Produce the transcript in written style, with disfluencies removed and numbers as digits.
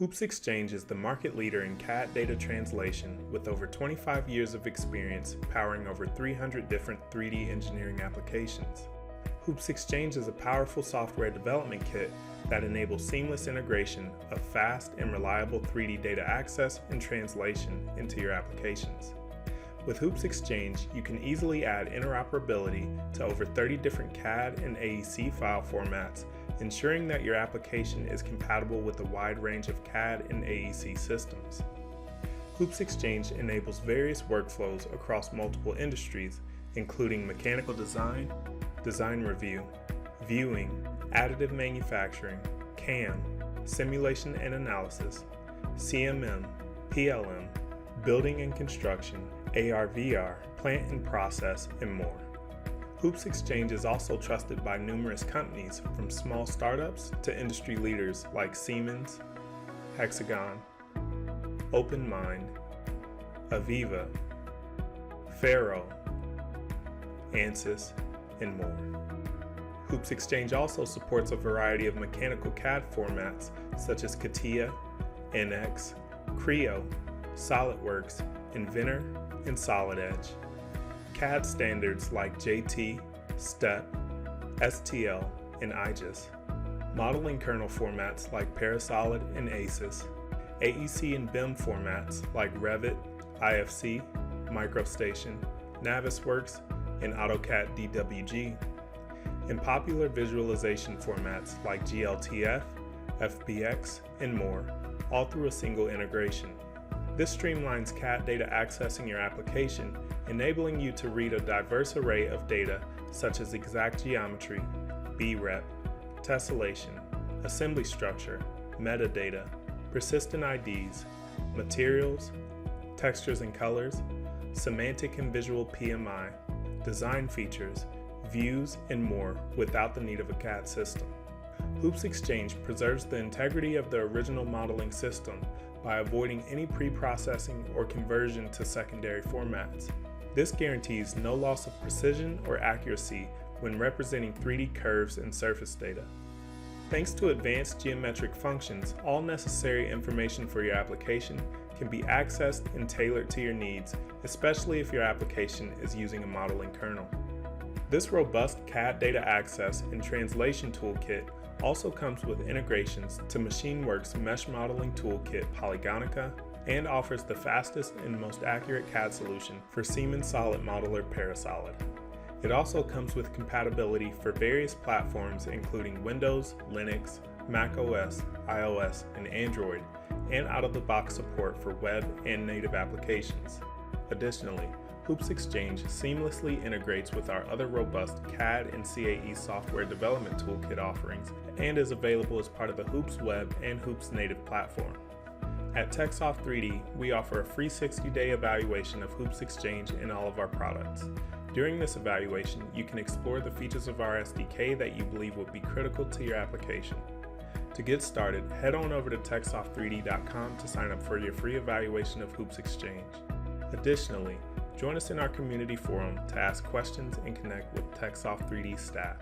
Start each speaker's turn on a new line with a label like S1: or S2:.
S1: Hoops Exchange is the market leader in CAD data translation with over 25 years of experience powering over 300 different 3D engineering applications. Hoops Exchange is a powerful software development kit that enables seamless integration of fast and reliable 3D data access and translation into your applications. With Hoops Exchange, you can easily add interoperability to over 30 different CAD and AEC file formats, ensuring that your application is compatible with a wide range of CAD and AEC systems. Hoops Exchange enables various workflows across multiple industries, including mechanical design, design review, viewing, additive manufacturing, CAM, simulation and analysis, CMM, PLM, building and construction, AR/VR, plant and process, and more. Hoops Exchange is also trusted by numerous companies, from small startups to industry leaders like Siemens, Hexagon, OpenMind, Aviva, Faro, Ansys, and more. Hoops Exchange also supports a variety of mechanical CAD formats such as CATIA, NX, Creo, SolidWorks, Inventor, and SolidEdge. CAD standards like JT, STEP, STL, and IGES. Modeling kernel formats like Parasolid and ACES. AEC and BIM formats like Revit, IFC, MicroStation, Navisworks, and AutoCAD DWG. And popular visualization formats like GLTF, FBX, and more, all through a single integration. This streamlines CAD data accessing your application, enabling you to read a diverse array of data such as exact geometry, BREP, tessellation, assembly structure, metadata, persistent IDs, materials, textures and colors, semantic and visual PMI, design features, views, and more without the need of a CAD system. Hoops Exchange preserves the integrity of the original modeling system by avoiding any pre-processing or conversion to secondary formats. This guarantees no loss of precision or accuracy when representing 3D curves and surface data. Thanks to advanced geometric functions, all necessary information for your application can be accessed and tailored to your needs, especially if your application is using a modeling kernel. This robust CAD data access and translation toolkit also comes with integrations to MachineWorks Mesh Modeling Toolkit Polygonica and offers the fastest and most accurate CAD solution for Siemens Solid Modeler Parasolid. It also comes with compatibility for various platforms including Windows, Linux, Mac OS, iOS, and Android, and out-of-the-box support for web and native applications. Additionally, Hoops Exchange seamlessly integrates with our other robust CAD and CAE software development toolkit offerings and is available as part of the Hoops Web and Hoops Native platform. At TechSoft 3D, we offer a free 60-day evaluation of Hoops Exchange and all of our products. During this evaluation, you can explore the features of our SDK that you believe would be critical to your application. To get started, head on over to TechSoft3D.com to sign up for your free evaluation of Hoops Exchange. Additionally, join us in our community forum to ask questions and connect with TechSoft 3D staff.